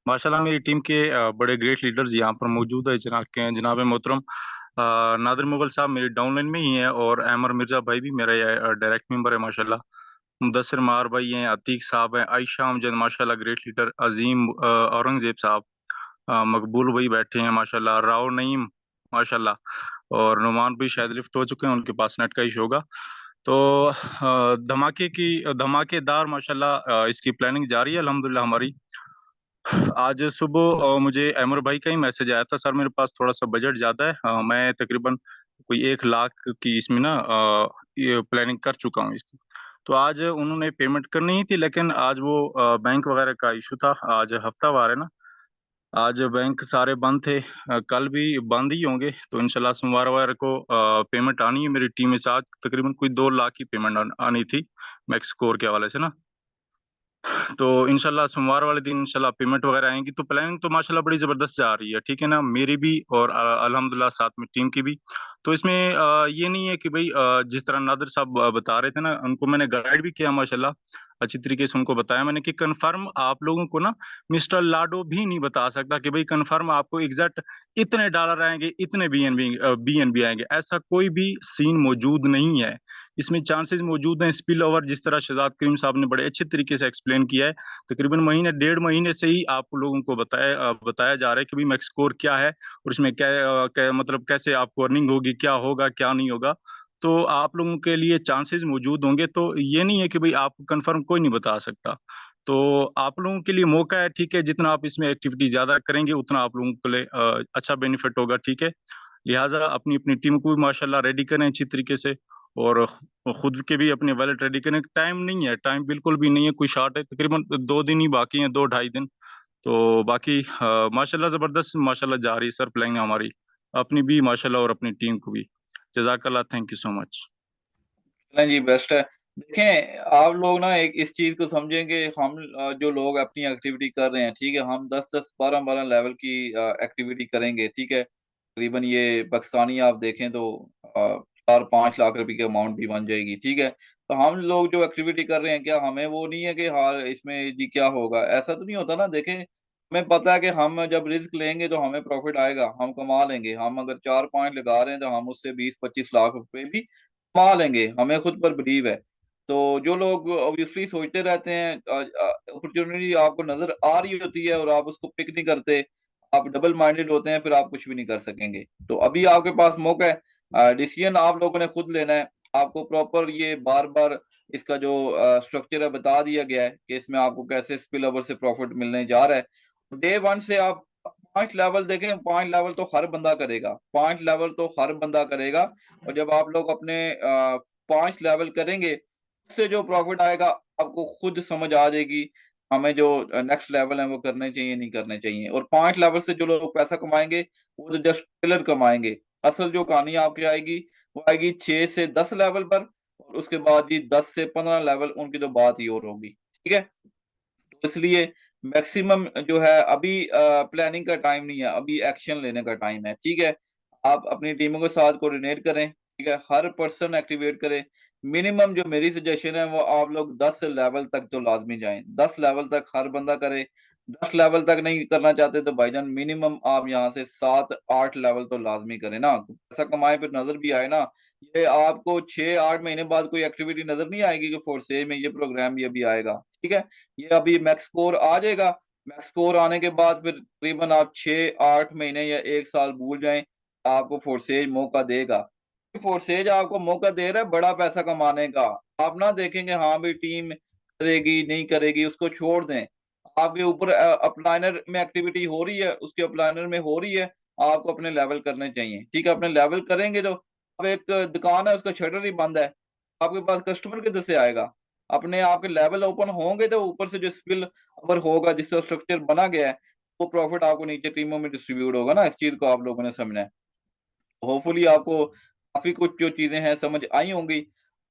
माशाल्लाह मेरी टीम के बड़े ग्रेट लीडर्स यहाँ पर मौजूद है। जनाब मोहतरम नादिर मुगल साहब मेरे डाउनलाइन में ही हैं और अमर मिर्जा भाई भी मेरा डायरेक्ट मेंबर है माशाल्लाह। मुदस्सिर मार भाई हैं, अतीक साहब हैं, आयशा अमजद माशाल्लाह ग्रेट लीडर, अजीम औरंगजेब साहब, मकबूल भाई बैठे हैं माशाल्लाह, राव नईम माशाल्लाह, और नुमान भी शायद लिफ्ट हो चुके हैं, उनके पास नेट का इशू होगा। तो धमाकेदार माशाल्लाह इसकी प्लानिंग जारी है अल्हम्दुलिल्लाह हमारी। आज सुबह मुझे अमर भाई का ही मैसेज आया था, सर मेरे पास थोड़ा सा बजट ज़्यादा है, मैं तकरीबन कोई 1 लाख की इसमें ना ये प्लानिंग कर चुका हूँ इसकी। तो आज उन्होंने पेमेंट करनी ही थी, लेकिन आज वो बैंक वगैरह का इशू था, आज हफ्तावार है ना, आज बैंक सारे बंद थे, कल भी बंद ही होंगे, तो इंशाल्लाह सोमवार वार को पेमेंट आनी है मेरी टीम में से। आज तकरीबन कोई 2 लाख की पेमेंट आनी थी मैक्स स्कोर के हवाले से ना। तो इंशाल्लाह सोमवार वाले दिन इंशाल्लाह पेमेंट वगैरह आएंगी। तो प्लानिंग तो माशाल्लाह बड़ी ज़बरदस्त जा रही है, ठीक है ना, मेरी भी और अल्हम्दुलिल्लाह साथ में टीम की भी। तो इसमें ये नहीं है कि भाई जिस तरह नादिर साहब बता रहे थे ना, उनको मैंने गाइड भी किया माशाल्लाह। अच्छी तरीके से उनको बताया मैंने कि कंफर्म आप लोगों को ना मिस्टर लाडो भी नहीं बता सकता कि भाई कंफर्म आपको एग्जैक्ट इतने डॉलर आएंगे, इतने बीएनबी आएंगे, ऐसा कोई भी सीन मौजूद नहीं है। इसमें चांसेस मौजूद हैं स्पिल ओवर, जिस तरह शहजाद करीम साहब ने बड़े अच्छे तरीके से एक्सप्लेन किया है। तकरीबन महीने 1.5 महीने से ही आप लोगों को बताया जा रहा है कि भाई मैक्स स्कोर क्या है और उसमें क्या मतलब कैसे आपको अर्निंग होगी, क्या होगा क्या नहीं होगा। तो आप लोगों के लिए चांसेस मौजूद होंगे, तो ये नहीं है कि भाई आपको कंफर्म कोई नहीं बता सकता। तो आप लोगों के लिए मौका है, ठीक है, जितना आप इसमें एक्टिविटी ज्यादा करेंगे उतना आप लोगों के लिए अच्छा बेनिफिट होगा, ठीक है। लिहाजा अपनी अपनी टीम को भी माशाल्लाह रेडी करें अच्छी तरीके से, और खुद के भी अपने वैलेट रेडी करें। टाइम नहीं है, टाइम बिल्कुल भी नहीं है, कोई शार्ट है, तकरीबन 2 दिन ही बाकी हैं, 2-2.5 दिन। तो बाकी माशाल्लाह जबरदस्त माशाल्लाह जा रही है सर प्लानिंग हमारी, अपनी भी माशाल्लाह और अपनी टीम को भी। जजाकल्लाह, थैंक यू सो मच। नहीं जी, बेस्ट है। देखें आप लोग ना एक इस चीज को समझेंगे, हम जो लोग अपनी एक्टिविटी कर रहे हैं, ठीक है, हम 10-10 12-12 लेवल की एक्टिविटी करेंगे, ठीक है। तकरीबन ये पाकिस्तानी आप देखें तो 4-5 लाख रुपए की अमाउंट भी बन जाएगी, ठीक है। तो हम लोग जो एक्टिविटी कर रहे हैं, क्या हमें वो नहीं है कि हाँ इसमें जी क्या होगा, ऐसा तो नहीं होता ना। देखें हमें पता है कि हम जब रिस्क लेंगे तो हमें प्रॉफिट आएगा, हम कमा लेंगे। हम अगर 4 पॉइंट लगा रहे हैं तो हम उससे 20-25 लाख रुपए भी कमा लेंगे, हमें खुद पर बिलीव है। तो जो लोग ऑब्वियसली सोचते रहते हैं, अपॉर्चुनिटी आपको नजर आ रही होती है और आप उसको पिक नहीं करते, आप डबल माइंडेड होते हैं, फिर आप कुछ भी नहीं कर सकेंगे। तो अभी आपके पास मौका है, डिसीजन आप लोगों ने खुद लेना है। आपको प्रॉपर ये बार बार इसका जो स्ट्रक्चर है बता दिया गया है कि इसमें आपको कैसे स्पिल ओवर से प्रॉफिट मिलने जा रहा है। डे वन से आप पॉइंट लेवल देखें, पॉइंट लेवल तो हर बंदा करेगा, पॉइंट लेवल तो हर बंदा करेगा। और जब आप लोग अपने 5 लेवल करेंगे, उससे जो प्रॉफिट आएगा आपको खुद समझ आ जाएगी हमें जो नेक्स्ट लेवल है वो करने चाहिए नहीं करने चाहिए। और 5 लेवल से जो लोग पैसा कमाएंगे वो तो जस्ट पिलर कमाएंगे। असल जो कहानी आपकी आएगी वो आएगी 6 से 10 लेवल पर, और उसके बाद जी 10 से 15 लेवल, उनकी तो बात ही और होगी, ठीक है। तो इसलिए मैक्सिमम जो है अभी प्लानिंग का टाइम नहीं है, अभी एक्शन लेने का टाइम है, ठीक है। आप अपनी टीमों के साथ कोऑर्डिनेट करें, ठीक है, हर पर्सन एक्टिवेट करें। मिनिमम जो मेरी सजेशन है वो आप लोग 10 लेवल तक तो लाजमी जाएं, 10 लेवल तक हर बंदा करे। 10 लेवल तक नहीं करना चाहते तो भाईजान मिनिमम आप यहाँ से 7-8 लेवल तो लाजमी करें ना, पैसा कमाए फिर नजर भी आए ना। ये आपको 6-8 महीने बाद कोई एक्टिविटी नजर नहीं आएगी कि फोर्सेज में ये प्रोग्राम ये भी आएगा, ठीक है। ये अभी मैक्स स्कोर आ जाएगा, मैक्स स्कोर आने के बाद फिर तकरीबन आप 6-8 महीने या 1 साल भूल जाएं, आपको फोर्सेज मौका देगा। फोर्सेज आपको मौका दे रहा है बड़ा पैसा कमाने का। आप ना देखेंगे हाँ भाई टीम करेगी नहीं करेगी, उसको छोड़ दें। आपके ऊपर अपलाइनर में एक्टिविटी हो रही है, उसके अपलाइनर में हो रही है, आपको अपने लेवल करने चाहिए, ठीक है। अपने लेवल करेंगे तो अब एक दुकान है उसका शटर ही बंद है, आपके पास कस्टमर किधर से आएगा। अपने आपके लेवल ओपन होंगे तो ऊपर से जो स्पिल अवर होगा जिसका स्ट्रक्चर बना गया है वो प्रॉफिट आपको नीचे टीमों में डिस्ट्रीब्यूट होगा ना। इस चीज को आप लोगों ने समझना है। होपफुली आपको काफी कुछ जो चीजें हैं समझ आई होंगी।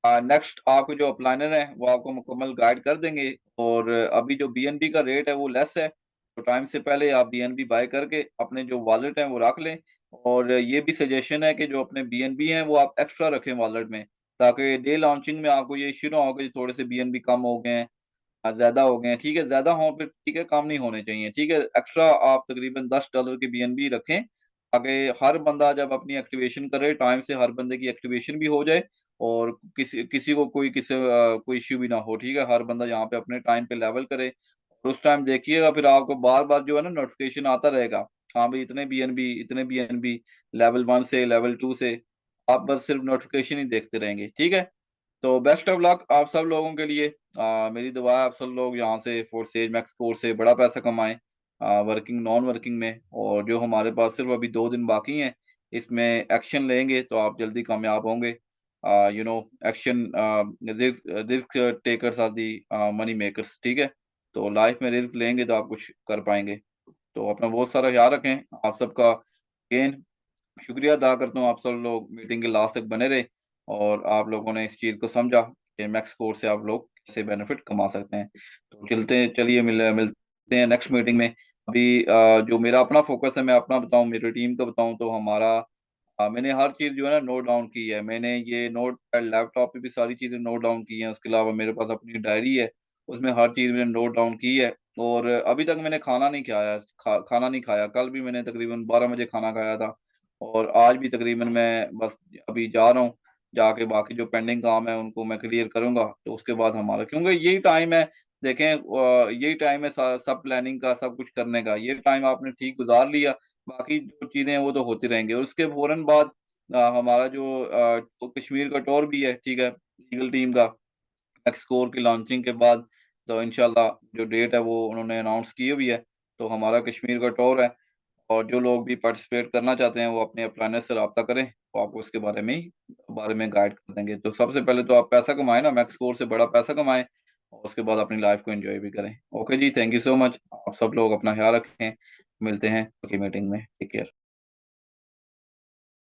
नेक्स्ट आपके जो अप्लाइनर हैं वो आपको मुकम्मल गाइड कर देंगे। और अभी जो बीएनबी का रेट है वो लेस है, तो टाइम से पहले आप बीएनबी बाय करके अपने जो वॉलेट हैं वो रख लें। और ये भी सजेशन है कि जो अपने बीएनबी हैं वो आप एक्स्ट्रा रखें वॉलेट में, ताकि डे लॉन्चिंग में आपको ये इश्यू ना हो कि थोड़े से बीएनबी कम हो गए हैं, ज्यादा हो गए हैं, ठीक है। ज्यादा हो फिर ठीक है, कम नहीं होने चाहिए, ठीक है। एक्स्ट्रा आप तकरीबन $10 की बीएनबी रखें, ताकि हर बंदा जब अपनी एक्टिवेशन करे टाइम से हर बंदे की एक्टिवेशन भी हो जाए, और किसी किसी को कोई इश्यू भी ना हो, ठीक है। हर बंदा यहाँ पे अपने टाइम पे लेवल करे, और उस टाइम देखिएगा फिर आपको बार बार जो है ना नोटिफिकेशन आता रहेगा, हाँ भाई इतने बीएनबी लेवल 1 से लेवल 2 से। आप बस सिर्फ नोटिफिकेशन ही देखते रहेंगे, ठीक है। तो बेस्ट ऑफ लक आप सब लोगों के लिए। मेरी दुआ है आप सब लोग यहाँ से फोर्सेज मैक्स कोर से बड़ा पैसा कमाएं, वर्किंग नॉन वर्किंग में। और जो हमारे पास सिर्फ अभी 2 दिन बाकी हैं, इसमें एक्शन लेंगे तो आप जल्दी कामयाब होंगे। Action, risk risk takers are the money makers, ठीक है। तो लाइफ में रिस्क लेंगे तो आप कुछ कर पाएंगे। तो अपना बहुत सारा ख्याल रखें। आप सबका अगेन शुक्रिया अदा करता हूँ, आप सब लोग मीटिंग के लास्ट तक बने रहे और आप लोगों ने इस चीज़ को समझा कि मैक्स कोर्स से आप लोग कैसे बेनिफिट कमा सकते हैं। तो चलिए मिलते हैं नेक्स्ट मीटिंग में। अभी जो मेरा अपना फोकस है मैं अपना बताऊं, मेरी टीम का बताऊं तो हमारा मैंने हर चीज़ जो है ना नोट डाउन की है। मैंने ये नोट लैपटॉप पे भी सारी चीज़ें नोट डाउन की हैं, उसके अलावा मेरे पास अपनी डायरी है उसमें हर चीज़ मैंने नोट डाउन की है। और अभी तक मैंने खाना नहीं खाया, खाना नहीं खाया। कल भी मैंने तकरीबन 12 बजे खाना खाया था, और आज भी तकरीबन मैं बस अभी जा रहा हूँ, जाके बाकी जो पेंडिंग काम है उनको मैं क्लियर करूंगा। तो उसके बाद हमारा, क्योंकि यही टाइम है, देखें यही टाइम है सब प्लानिंग का, सब कुछ करने का। ये टाइम आपने ठीक गुजार लिया, बाकी जो चीज़ें हैं वो तो होती रहेंगी। और उसके फौरन बाद हमारा जो तो कश्मीर का टूर भी है, ठीक है, लीगल टीम का, एक्सकोर की लॉन्चिंग के बाद। तो इंशाल्लाह जो डेट है वो उन्होंने अनाउंस की हुई है। तो हमारा कश्मीर का टूर है, और जो लोग भी पार्टिसिपेट करना चाहते हैं वो अपने प्लानर से रब्ता करें, वो आपको उसके बारे में गाइड कर देंगे। तो सबसे पहले तो आप पैसा कमाएं ना, मैक्स स्कोर से बड़ा पैसा कमाएं, और उसके बाद अपनी लाइफ को एंजॉय भी करें। ओके जी, थैंक यू सो मच। आप सब लोग अपना ख्याल रखें, मिलते हैं अगली मीटिंग में। Take care.